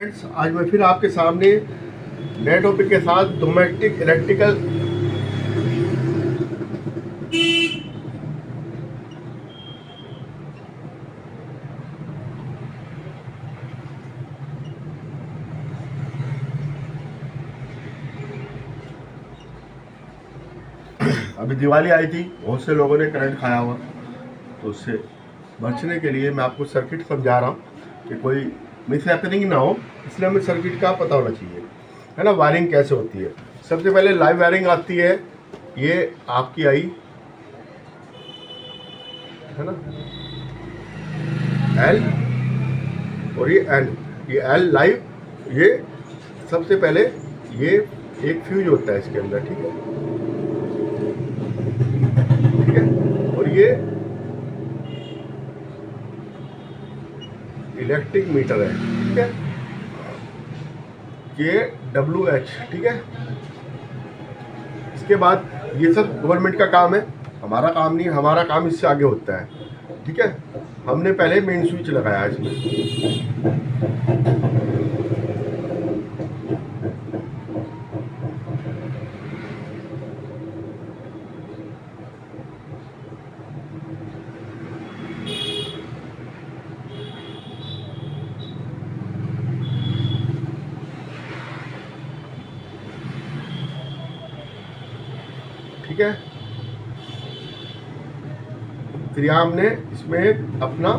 आज मैं फिर आपके सामने नए टॉपिक के साथ डोमेस्टिक इलेक्ट्रिकल अभी दिवाली आई थी, बहुत से लोगों ने करंट खाया हुआ, तो उससे बचने के लिए मैं आपको सर्किट समझा रहा हूँ कि कोई मिस हैपनिंग ना हो, इसलिए हमें सर्किट का पता होना चाहिए, है ना। वायरिंग कैसे होती है, सबसे पहले लाइव वायरिंग आती है। ये आपकी आई, है ना, एल और ये एन, ये एल लाइव। ये सबसे पहले ये एक फ्यूज होता है इसके अंदर, ठीक है, ठीक है। और ये इलेक्ट्रिक मीटर है, ठीक है, ये WH, ठीक है। इसके बाद ये सब गवर्नमेंट का काम है, हमारा काम नहीं, हमारा काम इससे आगे होता है, ठीक है। हमने पहले मेन स्विच लगाया इसमें, ठीक है। फिर यहाँ हमने इसमें अपना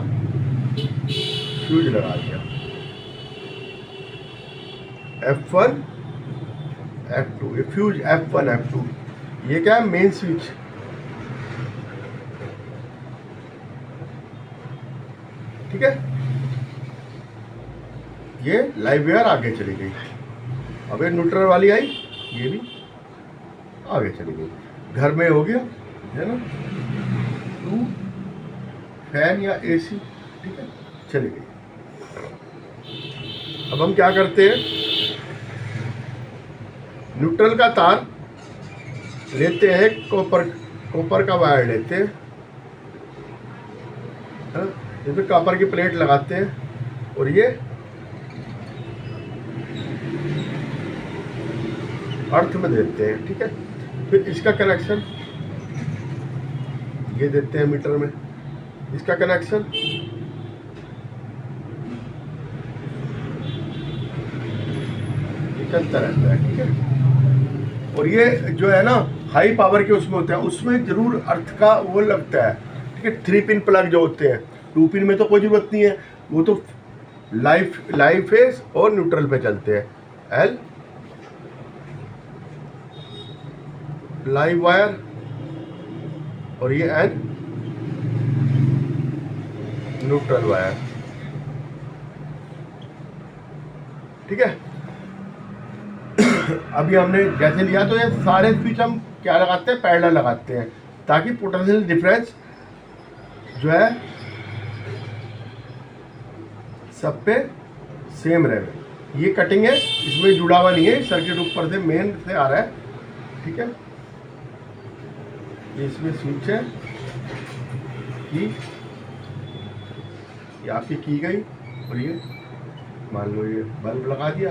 फ्यूज लगा दिया, F1 F2, ये फ्यूज F1 F2। ये क्या है, मेन स्विच, ठीक है। ये लाइव वायर आगे चली गई। अब ये न्यूट्रल वाली आई, ये भी आगे चली गई। घर में हो गया, है ना, टू फैन या AC, ठीक है, चली गई। अब हम क्या करते हैं, न्यूट्रल का तार लेते हैं, कॉपर का वायर लेते हैं, इसमें कॉपर की प्लेट लगाते हैं और ये अर्थ में देते हैं, ठीक है। फिर इसका कनेक्शन ये देते हैं मीटर में, इसका कनेक्शन ये चलता रहता है, ठीक है। और ये जो है ना, हाई पावर के उसमें होते हैं, उसमें जरूर अर्थ का वो लगता है, ठीक है। 3 पिन प्लग जो होते हैं, 2 पिन में तो कोई जरूरत नहीं है, वो तो लाइव फेस और न्यूट्रल पे चलते हैं। एल लाइव वायर और ये एन न्यूट्रल वायर, ठीक है। अभी हमने जैसे लिया, तो ये सारे स्विच हम क्या लगाते हैं, पैरेलल लगाते हैं, ताकि पोटेंशियल डिफरेंस जो है सब पे सेम रहे। ये कटिंग है, इसमें जुड़ा हुआ नहीं है, सर्किट ऊपर से मेन से आ रहा है, ठीक है। ये इसमें स्विच है, ये आपकी की गई, और ये मान लो ये बल्ब लगा दिया।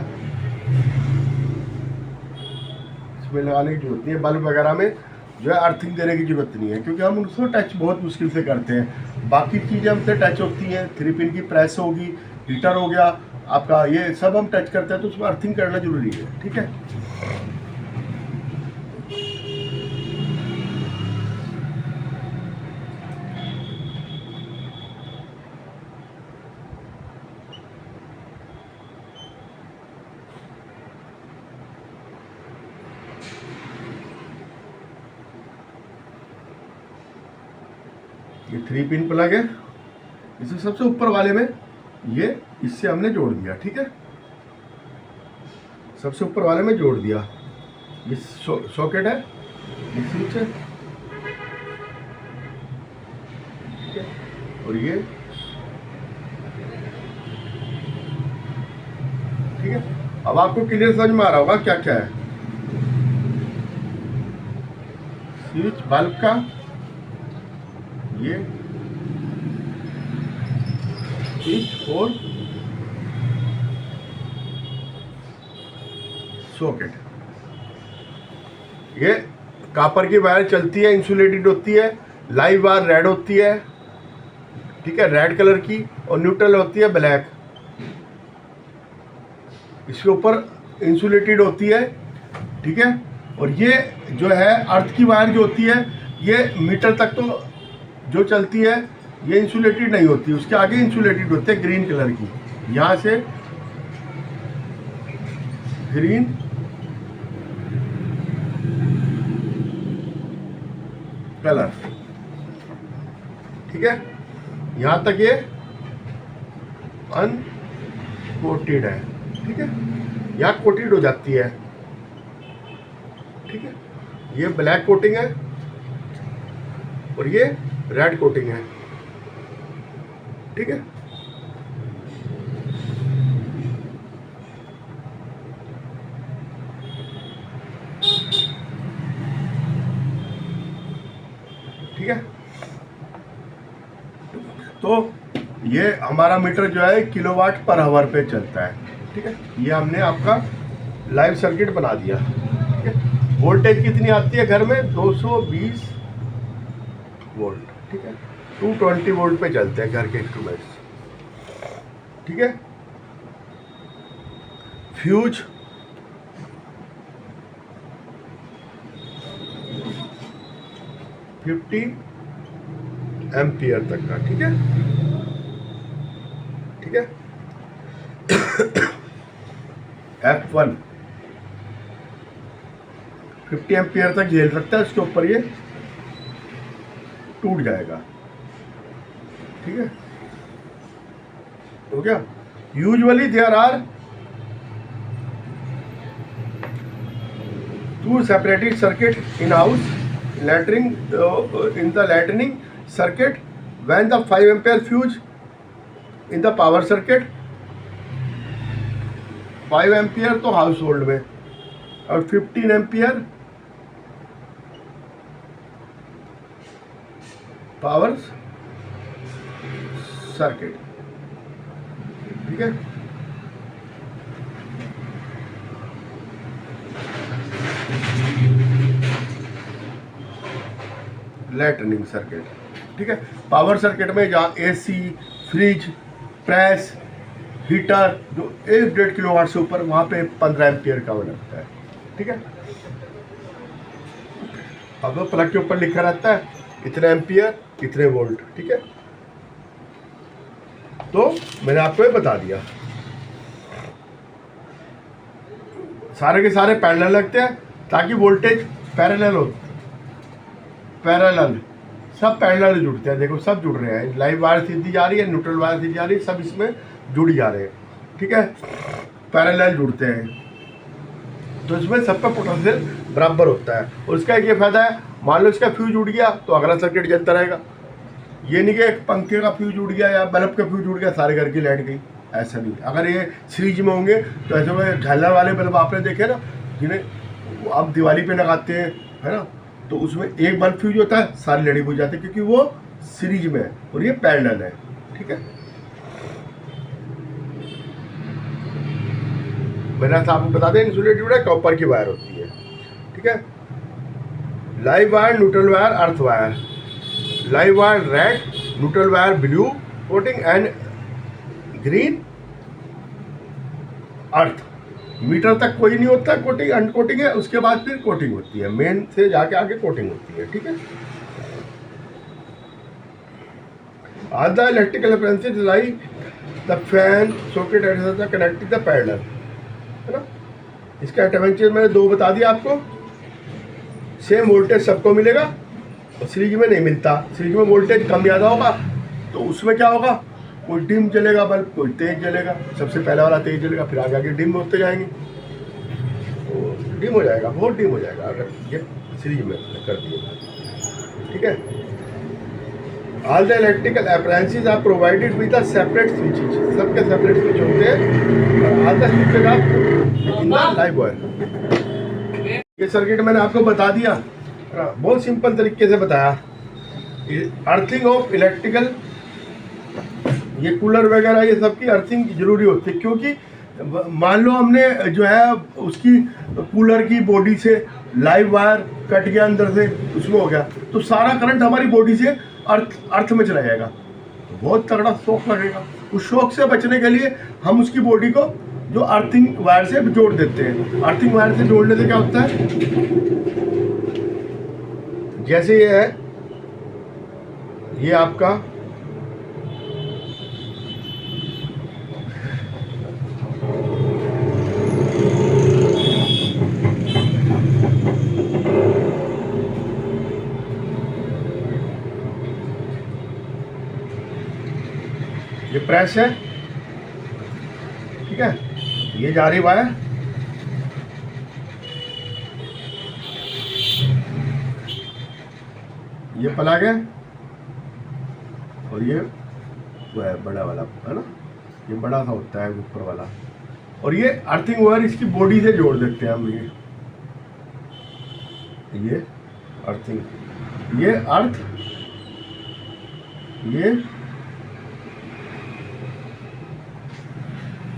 इसमें लगाने की जरूरत नहीं है, बल्ब वगैरह में जो है अर्थिंग देने की जरूरत नहीं है, क्योंकि हम उसको टच बहुत मुश्किल से करते हैं। बाकी चीज़ें हमसे टच होती हैं, 3 पिन की प्रेस होगी, हीटर हो गया आपका, ये सब हम टच करते हैं, तो उसमें अर्थिंग करना जरूरी है, ठीक है। ये 3 पिन प्लग है, इसे सबसे ऊपर वाले में ये इससे हमने जोड़ दिया, ठीक है, सबसे ऊपर वाले में जोड़ दिया। ये सॉकेट है, ये स्विच है, ठीक है। और ये, ठीक है। अब आपको क्लियर समझ में आ रहा होगा क्या क्या है। स्विच बल्ब का, ये स्विच और सॉकेट। ये कॉपर की वायर चलती है, इंसुलेटेड होती है, लाइव वायर रेड होती है, ठीक है, रेड कलर की, और न्यूट्रल होती है ब्लैक। इसके ऊपर इंसुलेटेड होती है, ठीक है। और ये जो है अर्थ की वायर जो होती है ये मीटर तक तो जो चलती है ये इंसुलेटेड नहीं होती, उसके आगे इंसुलेटेड होते हैं ग्रीन कलर की, यहाँ से ग्रीन कलर, ठीक है। यहाँ तक ये अनकोटेड है, ठीक है, यहाँ कोटेड हो जाती है, ठीक है। ये ब्लैक कोटिंग है और ये रेड कोटिंग है, ठीक है। ठीक है, तो ये हमारा मीटर जो है किलोवाट पर आवर पे चलता है, ठीक है। ये हमने आपका लाइव सर्किट बना दिया, ठीक है। वोल्टेज कितनी आती है घर में? 220 वोल्ट, ठीक है। 220 वोल्ट पे चलते हैं घर के इंस्ट्रूमेंट्स, ठीक है। फ्यूज 50 एम्पियर तक का, ठीक है, ठीक है। F1 50 एम्पियर तक झेल सकता है, उसके ऊपर ये टूट जाएगा, ठीक है, हो गया। Usually there are 2 separated circuit in house lightning in the lightning circuit when the 5 ampere fuse in the power circuit। 5 ampere तो हाउस होल्ड में और 15 एम्पियर पावर सर्किट, ठीक है। लाइटनिंग सर्किट, ठीक है। पावर सर्किट में जहाँ एसी, फ्रिज, प्रेस, हीटर जो 1-1.5 किलोवाट से ऊपर, वहाँ पे 15 एम्पियर का वो लगता है, ठीक है। अब प्लग के ऊपर लिखा रहता है इतने एम्पियर इतने वोल्ट, ठीक है। तो मैंने आपको ये बता दिया। सारे के सारे पैरेलल लगते हैं ताकि वोल्टेज पैरेलल हो, पैरेलल सब पैरेलल जुड़ते हैं, देखो सब जुड़ रहे हैं, लाइव वायर सीधी जा रही है, न्यूट्रल वायर सीधी जा रही है, सब इसमें जुड़ी जा रहे हैं, ठीक है, पैरेलल जुड़ते हैं। तो इसमें सबका पोटेंशियल बराबर होता है। और उसका एक ये फायदा है, मान लो इसका फ्यूज उड़ गया तो अगला सर्किट जलता रहेगा। ये नहीं कि एक पंखे का फ्यूज उड़ गया या बल्ब का फ्यूज उड़ गया सारे घर की लाइट गई, ऐसा नहीं। अगर ये सीरीज में होंगे तो ऐसे में झालर वाले बल्ब आपने देखे ना, जिन्हें आप दिवाली पे लगाते हैं, है ना, तो उसमें एक बल्ब फ्यूज होता है, सारी लड़ी बुझ जाती है क्योंकि वो सीरीज में है और ये पैरेलल है, ठीक है। मैंने आपको बता दें इंसुलेटेड है, कॉपर की वायर होती है, ठीक है। Live wire, neutral wire, earth wire. Live wire red, neutral wire blue coating and green earth. Meter तक कोई नहीं होता कोटिंग, अनकोटिंग है, उसके बाद फिर कोटिंग होती है, मेन से जाके आगे कोटिंग होती है, ठीक है। All the electrical appliances like the fan, socket etc. connected the parallel, है ना। इसका एडवांटेज मैंने 2 बता दिया आपको। सेम वोल्टेज सबको मिलेगा और सीरीज में नहीं मिलता। सीरीज में वोल्टेज कम ज़्यादा होगा तो उसमें क्या होगा, कोई डिम जलेगा बल्ब, कोई तेज जलेगा, सबसे पहले वाला तेज जलेगा, फिर आगे आगे डिम होते जाएंगे, तो डिम हो जाएगा, बहुत डिम हो जाएगा अगर ये सीरीज में कर दिए, ठीक है। All the electrical appliances are provided with a separate switches, सबके सेपरेट स्विच होते हैं। All the switches are in the live wire. ये सर्किट मैंने आपको बता दिया, बहुत सिंपल तरीके से बताया। अर्थिंग ऑफ इलेक्ट्रिकल, ये कूलर वगैरह ये सब की अर्थिंग जरूरी होती है क्योंकि मान लो हमने जो है उसकी कूलर की बॉडी से लाइव वायर कट गया अंदर से, उसमें हो गया, तो सारा करंट हमारी बॉडी से अर्थ में चला जाएगा, तो बहुत तगड़ा शॉक लगेगा। उस शॉक से बचने के लिए हम उसकी बॉडी को जो अर्थिंग वायर से जोड़ देते हैं। अर्थिंग वायर से जोड़ने से क्या होता है, जैसे ये है, ये आपका ये प्रेस है, ठीक है, ये जा रही वायर, ये प्लग है, और ये वो है बड़ा वाला, है ना, ये बड़ा सा होता है ऊपर वाला, और ये अर्थिंग वायर इसकी बॉडी से जोड़ देते हैं हम। ये अर्थिंग, ये अर्थ, ये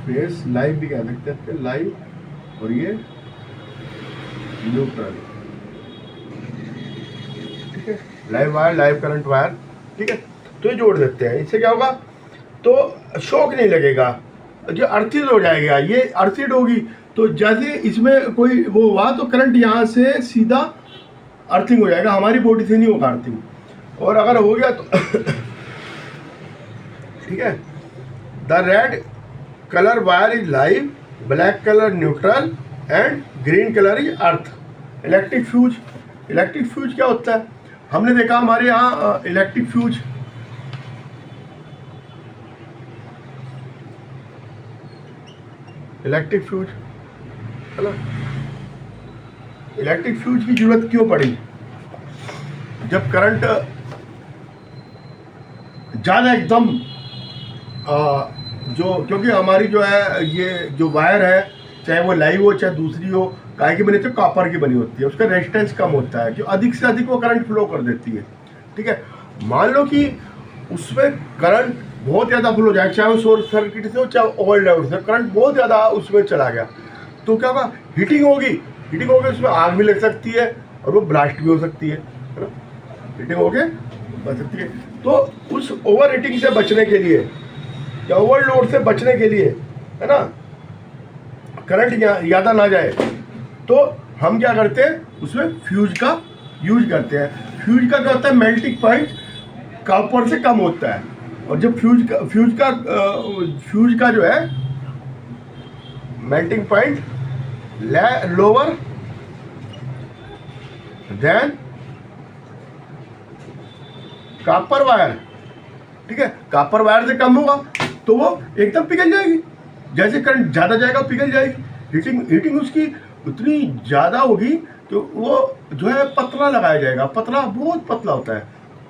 फेस लाइव भी कह सकते हैं, लाइव, और ये न्यूट्रल, ठीक है, live wire, live current wire, ठीक है, तो ये जोड़ देते हैं। इससे क्या होगा, तो शॉक नहीं लगेगा, जो अर्थिड हो जाएगा, ये अर्थिड होगी, तो जैसे इसमें कोई वो हुआ तो करंट यहाँ से सीधा अर्थिंग हो जाएगा, हमारी बॉडी से नहीं होगा अर्थिंग, और अगर हो गया तो ठीक है। The red colour wire is live, black colour neutral and green colour is earth. Electric fuse, electric fuse क्या होता है, हमने देखा हमारे यहाँ इलेक्ट्रिक फ्यूज, इलेक्ट्रिक फ्यूज है ना, इलेक्ट्रिक फ्यूज की जरूरत क्यों पड़ी, जब करंट ज़्यादा एकदम जो, क्योंकि हमारी जो है ये जो वायर है, चाहे वो लाइव हो चाहे दूसरी हो, काय की बनी होती है, कॉपर की बनी होती है, उसका रेजिस्टेंस कम होता है, जो अधिक से अधिक वो करंट फ्लो कर देती है, ठीक है। मान लो कि उसमें करंट बहुत ज़्यादा फ्लो हो जाए, चाहे वो शॉर्ट सर्किट से हो चाहे ओवरलोड से, करंट बहुत ज़्यादा उसमें चला गया, तो क्या होगा, हीटिंग होगी, हीटिंग होगी, उसमें आग भी लग सकती है और वो ब्लास्ट भी हो सकती है ना, हीटिंग हो गई बच सकती है। तो उस ओवर हीटिंग से बचने के लिए या ओवरलोड से बचने के लिए, है ना, करंट ज़्यादा ना जाए, तो हम क्या करते हैं, उसमें फ्यूज का यूज करते हैं। फ्यूज का क्या होता है, मेल्टिंग पॉइंट कॉपर से कम होता है, और जब फ्यूज का जो है melting point lower than copper wire, ठीक है, कॉपर वायर से कम होगा तो वो एकदम पिघल जाएगी, जैसे करंट ज़्यादा जाएगा पिघल जाएगी। हीटिंग उसकी उतनी ज़्यादा होगी तो वो जो है पतला लगाया जाएगा, पतला बहुत पतला होता है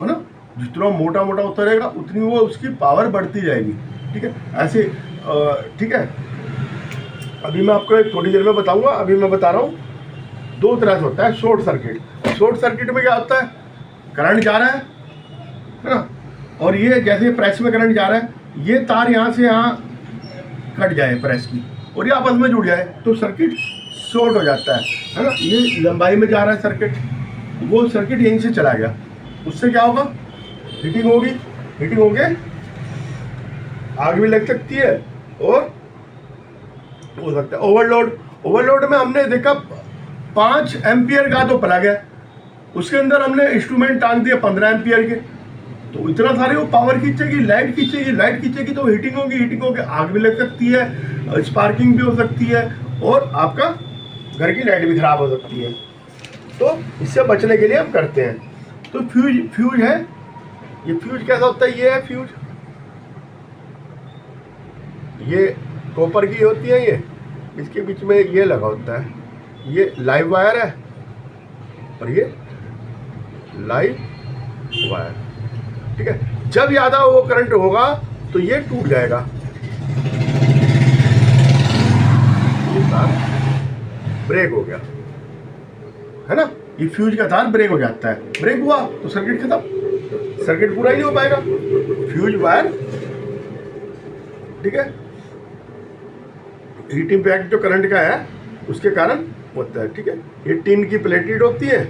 ना, जितना मोटा मोटा होता रहेगा उतनी वो उसकी पावर बढ़ती जाएगी, ठीक है, ऐसे ठीक है। अभी मैं आपको एक थोड़ी देर में बताऊंगा, अभी मैं बता रहा हूँ दो तरह से होता है शॉर्ट सर्किट। शॉर्ट सर्किट में क्या होता है, करंट जा रहा है ना, और ये जैसे प्रेस में करंट जा रहा है, ये तार यहाँ से यहाँ कट जाए प्रेस की और ये आपस में जुड़ जाए तो सर्किट शॉर्ट हो जाता है ना। ये लंबाई में जा रहा है सर्किट, वो सर्किट यहीं से चला गया, उससे क्या होगा, हीटिंग होगी, हीटिंग हो गए आग भी लग सकती है और हो सकता है ओवरलोड। ओवरलोड में हमने देखा 5 एम्पियर का तो प्लग है, उसके अंदर हमने इंस्ट्रूमेंट टांग दिया 15 एम्पियर के, तो इतना सारी वो पावर खींचेगी, लाइट खींचेगी, लाइट खींचेगी तो हीटिंग होगी, हीटिंग होगी आग भी लग सकती है, स्पार्किंग भी हो सकती है और आपका घर की लाइट भी खराब हो सकती है। तो इससे बचने के लिए हम करते हैं। तो फ्यूज है, ये फ्यूज कैसा होता है, ये है फ्यूज, ये कॉपर की होती है, ये इसके बीच में ये लगा होता है, ये लाइव वायर है और ये लाइव वायर, ठीक है। जब ज़्यादा वो करंट होगा तो ये टूट जाएगा, ये तार ब्रेक हो गया है ना, ये फ्यूज का तार ब्रेक हो जाता है, ब्रेक हुआ तो सर्किट खत्म, सर्किट पूरा ही नहीं हो पाएगा, फ्यूज वायर, ठीक है। हीट इम्पैक्ट जो करंट का है उसके कारण होता है। ठीक है, ये टिन की प्लेटेड होती है,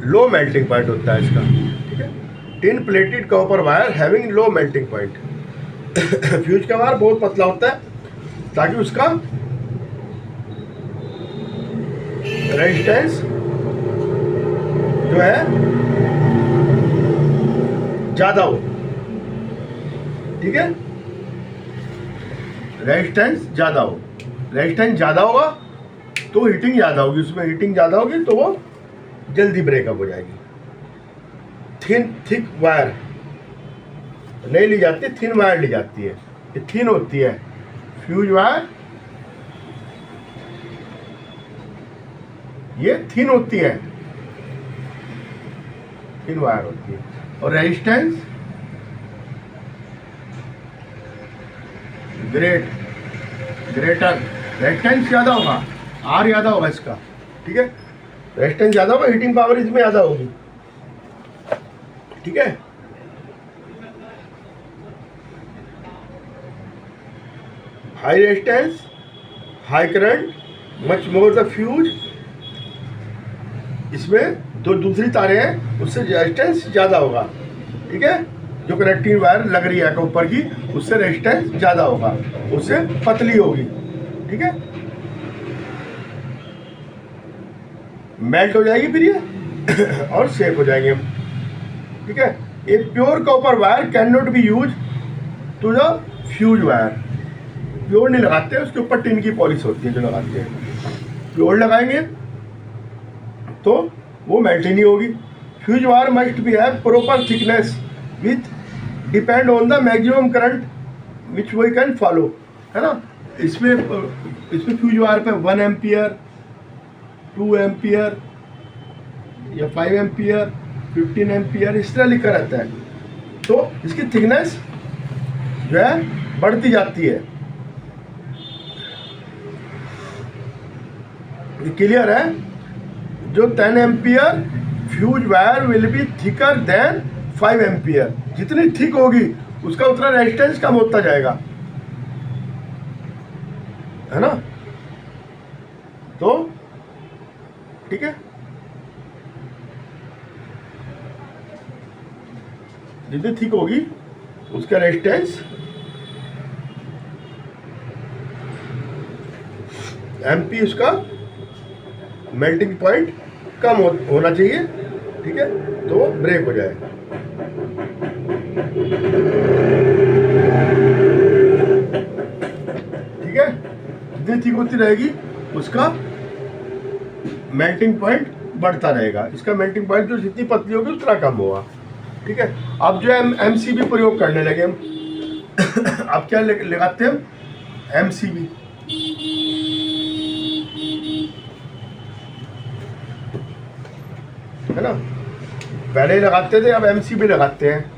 लो मेल्टिंग पॉइंट होता है इसका। ठीक है, tin plated copper wire having low melting point. Fuse का वायर बहुत पतला होता है ताकि उसका रेजिस्टेंस जो है ज्यादा हो। ठीक है, रेजिस्टेंस ज्यादा हो, रेजिस्टेंस ज्यादा होगा तो हीटिंग ज्यादा होगी, उसमें हीटिंग ज्यादा होगी तो वो जल्दी ब्रेकअप हो जाएगी। थिक वायर नहीं ली जाती, थिन वायर ली जाती है, ये थिन होती है फ्यूज वायर, ये थिन होती है, थिन वायर होती है। और रेजिस्टेंस ग्रेटर, रेजिस्टेंस ज्यादा होगा, आर ज्यादा होगा इसका। ठीक है, रेजिस्टेंस ज्यादा होगा, हीटिंग पावर इसमें ज्यादा होगी। ठीक है, high resistance, high current, much more the fuse, इसमें जो दूसरी तारें हैं उससे रेजिस्टेंस ज्यादा होगा। ठीक है, जो कनेक्टिंग वायर लग रही है ऊपर की उससे रेजिस्टेंस ज्यादा होगा, उससे पतली होगी। ठीक है, मेल्ट हो जाएगी फिर ये और सेफ हो जाएंगे हम। ठीक है, a pure copper wire can not be use to the fuse wire. Pure नहीं लगाते, उसके ऊपर टिन की पॉलिश होती है जो लगाते हैं। प्योर लगाएंगे तो वो मेल्ट ही नहीं होगी। Fuse wire must be have proper thickness with depend on the maximum current which we can follow, है ना। इसमें फ्यूज वायर पे 1 एम्पियर, 2 एम्पियर या 5 एम्पियर, 15 एम्पियर इस तरह लिखा रहता है, तो इसकी थिकनेस जो है बढ़ती जाती है। क्लियर है? जो 10 ampere fuse wire will be thicker than 5 ampere. जितनी थिक होगी उसका उतना रेजिस्टेंस कम होता जाएगा, है ना। तो ठीक है, जितनी थिक होगी उसका रेजिस्टेंस एमपी, उसका मेल्टिंग पॉइंट कम होना चाहिए। ठीक है, तो वो ब्रेक हो जाए। ठीक है, जितनी थिक होती रहेगी उसका मेल्टिंग पॉइंट बढ़ता रहेगा। इसका मेल्टिंग पॉइंट जो जितनी पतली होगी उतना कम होगा। ठीक है, अब जो है एमसीबी प्रयोग करने लगे हम। अब क्या लगाते हैं हम? एमसीबी। है ना, पहले लगाते थे, अब एमसीबी लगाते हैं।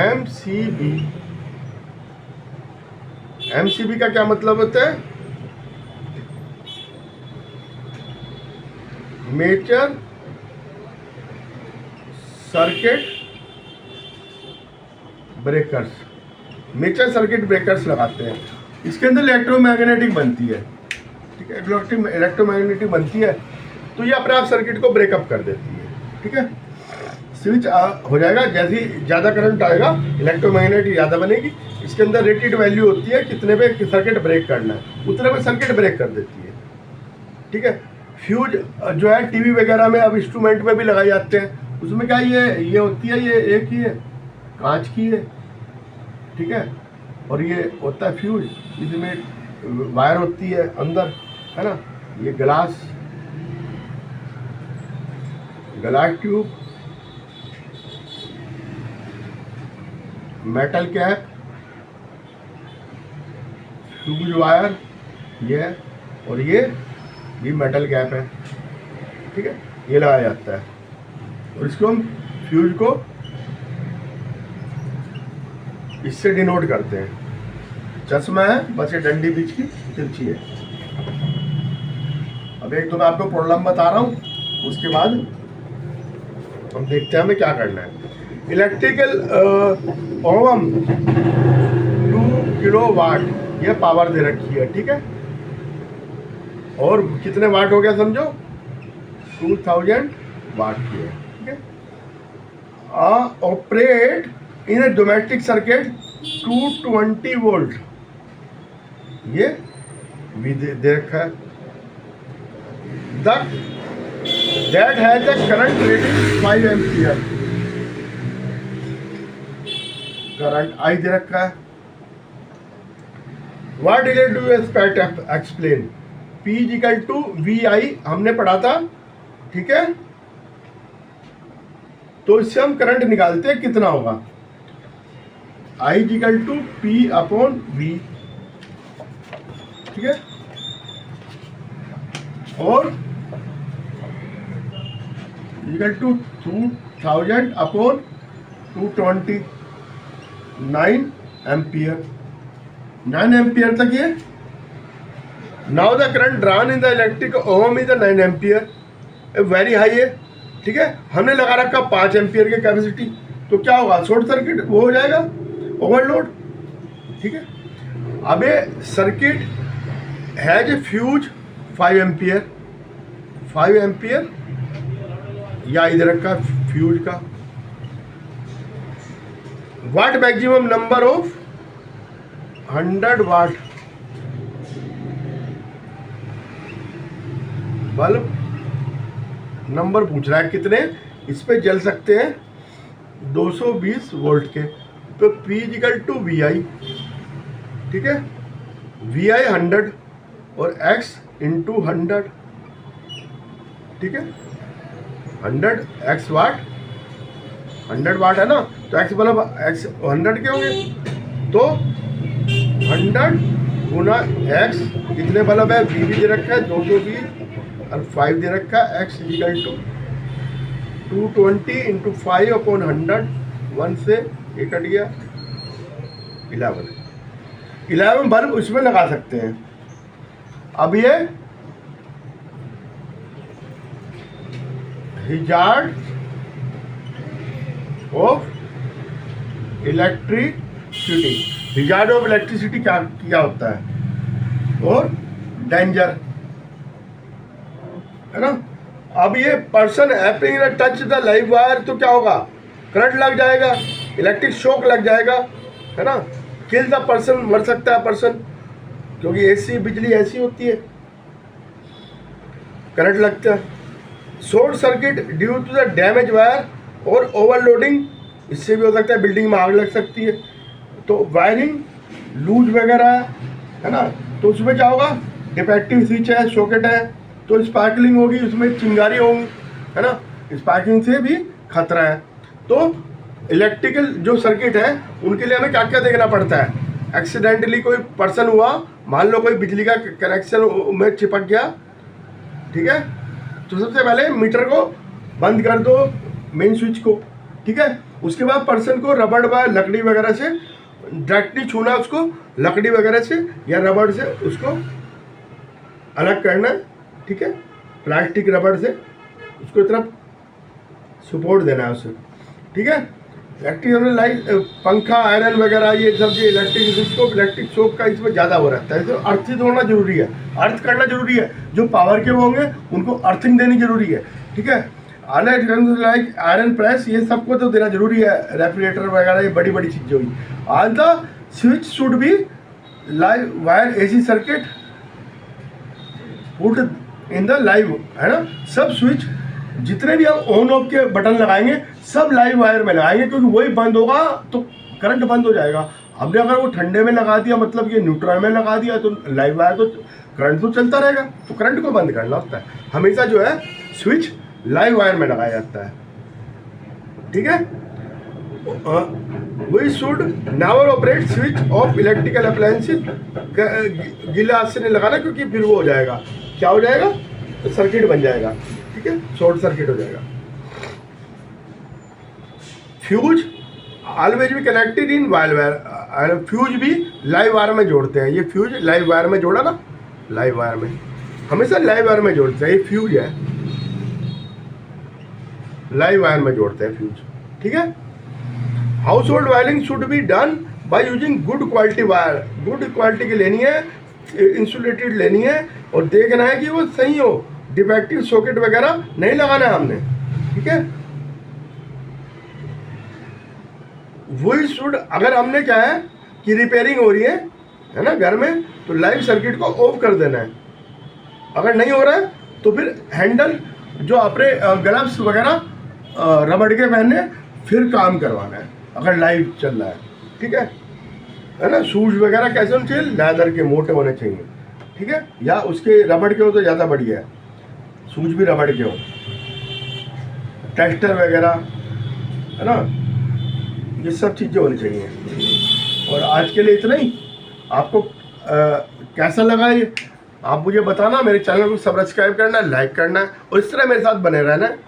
एमसीबी, एमसीबी का क्या मतलब होता है? Major circuit breakers, major circuit breakers लगाते हैं। इसके अंदर इलेक्ट्रोमैग्नेटिक बनती है। ठीक है, इलेक्ट्रोमैग्नेटिक बनती है तो ये अपने आप सर्किट को ब्रेकअप कर देती है। ठीक है, स्विच हो जाएगा, जैसे ही ज़्यादा करंट आएगा इलेक्ट्रोमैग्नेटिक ज़्यादा बनेगी। इसके अंदर रेटेड वैल्यू होती है कितने पे सर्किट ब्रेक करना है, उतने पे सर्किट ब्रेक कर देती है। ठीक है, फ्यूज जो है टीवी वगैरह में अब इंस्ट्रूमेंट में भी लगाए जाते हैं। उसमें क्या ये होती है, ये एक ही है, कांच की है। ठीक है, और ये होता है फ्यूज, इसमें वायर होती है अंदर, है ना। ये glass tube, metal cap, fuse wire, ये और ये भी मेटल कैप है। ठीक है, ये लगाया जाता है और इसको हम फ्यूज को इससे डिनोट करते हैं। चश्मा है, बस ये डंडी बीच की तिरछी है। अब एक तो मैं आपको प्रॉब्लम बता रहा हूँ, उसके बाद हम देखते हैं हमें क्या करना है। इलेक्ट्रिकल ओम 2 किलोवाट ये पावर दे रखी है, ठीक है। और कितने वाट हो गया समझो, 2000 वाट की है, ठीक है। Operate in a domestic circuit 220 volt, ये भी दे रखा है। That has the current rating 5 ampere, current I दे रखा है। What is it, do you expect, explain. P equal to VI हमने पढ़ा था, ठीक है। तो इससे हम करंट निकालते हैं कितना होगा, I equal to P upon V, ठीक है। और equal to 2000 upon 229 ampere, 9 ampere तक ये। Now the current drawn in the electric home is 9 ampere, very high है, ठीक है। हमने लगा रखा 5 एम्पियर की कैपेसिटी, तो क्या होगा, शॉर्ट सर्किट वो हो जाएगा, ओवरलोड, ठीक है। अब ये circuit has a fuse 5 ampere, 5 ampere या इधर रखा फ्यूज का। What maximum number of 100 watt bulb number पूछ रहा है कितने इस पे जल सकते हैं, 220 वोल्ट के। तो P इक्वल टू VI, ठीक है। VI 100 और X इंटू 100, ठीक है। 100 X वाट, 100 वाट है ना, तो X बल्ब X 100 के होंगे, तो 100 गुना X, कितने बल्ब है, V भी दे रखा है 220 और 5 दे रखा है। X equal to 220 into 5 upon 100, 1 से ये कट गया 11 बल्ब उसमें लगा सकते हैं। अब ये hazard of electricity, hazard of electricity क्या होता है, और डेंजर, है ना। अब ये person happening touch the live wire, तो क्या होगा, करंट लग जाएगा, इलेक्ट्रिक शॉक लग जाएगा, है ना। किल द पर्सन, मर सकता है पर्सन, क्योंकि ऐसी बिजली ऐसी होती है, करंट लगता है। Short circuit due to the damage wire और ओवरलोडिंग, इससे भी हो सकता है बिल्डिंग में आग लग सकती है। तो वायरिंग लूज वगैरह है ना, तो उसमें क्या होगा, डिफेक्टिव स्विच है, सॉकेट है, तो स्पार्कलिंग होगी, उसमें चिंगारी होगी, है ना, स्पार्किंग से भी खतरा है। तो इलेक्ट्रिकल जो सर्किट है उनके लिए हमें क्या क्या देखना पड़ता है। एक्सीडेंटली कोई पर्सन हुआ, मान लो कोई बिजली का कनेक्शन में चिपक गया, ठीक है, तो सबसे पहले मीटर को बंद कर दो, मेन स्विच को, ठीक है। उसके बाद पर्सन को रबड़ व लकड़ी वगैरह से डायरेक्टली छूना, उसको लकड़ी वगैरह से या रबड़ से उसको अलग करना, ठीक है, प्लास्टिक रबड़ से उसको तरफ सपोर्ट देना है उसे, ठीक है। इलेक्ट्रिक हमने लाइट, पंखा, आयरन वगैरह ये सब जो इलेक्ट्रिक शॉक का इसमें ज़्यादा हो रहता है, तो अर्थिंग होना जरूरी है, अर्थ करना जरूरी है। जो पावर के वो होंगे उनको अर्थिंग देनी जरूरी है, ठीक है। लाइक आयरन प्रेस, ये सबको तो देना जरूरी है, रेफ्रिजरेटर वगैरह ये बड़ी बड़ी चीज़ें हुई। All the switch should be live wire AC circuit put in the live, है ना। सब स्विच जितने भी हम ऑन ऑफ के बटन लगाएंगे सब लाइव वायर में लगाएंगे, क्योंकि वही बंद होगा तो करंट बंद हो जाएगा। हमने अगर वो ठंडे में लगा दिया, मतलब ये न्यूट्रल में लगा दिया, तो लाइव वायर तो करंट तो चलता रहेगा, तो करंट को बंद करना होता है। हमेशा जो है स्विच लाइव वायर में लगाया जाता है, ठीक है। We should never operate switch of electrical appliances, गीला हाथ से नहीं लगाना, क्योंकि फिर वो हो जाएगा, क्या हो जाएगा, तो सर्किट बन जाएगा, ठीक है, शॉर्ट सर्किट हो जाएगा। फ्यूज ऑलवेज भी connected in wire wire, fuse भी लाइव वायर में जोड़ते हैं। ये फ्यूज लाइव वायर में जोड़ा ना, लाइव वायर में हमेशा लाइव वायर में जोड़ते हैं, ये फ्यूज है, लाइव वायर में जोड़ते हैं फ्यूज, ठीक है। House hold wiring should be done by using good quality wire, good quality की लेनी है, इंसुलेटेड लेनी है, और देखना है कि वो सही हो, डिफेक्टिव सॉकेट वगैरह नहीं लगाना है हमने, ठीक है। वही शुड, अगर हमने क्या है कि रिपेयरिंग हो रही है ना घर में, तो लाइव सर्किट को ऑफ कर देना है। अगर नहीं हो रहा है तो फिर हैंडल जो अपने ग्लव्स वगैरह रबड़ के पहनने, फिर काम करवाना है अगर लाइव चल रहा है, ठीक है ना। शूज वगैरह कैसे होने चाहिए, लेदर के मोटे होने चाहिए, ठीक है, या उसके रबड़ के हो तो ज़्यादा बढ़िया है, शूज भी रबड़ के हो। टेस्टर वगैरह है ना, ये सब चीज़ें होनी चाहिए। और आज के लिए इतना ही। आपको कैसा लगा ये आप मुझे बताना, मेरे चैनल को सब्सक्राइब करना है, लाइक करना है, और इस तरह मेरे साथ बने रहना है।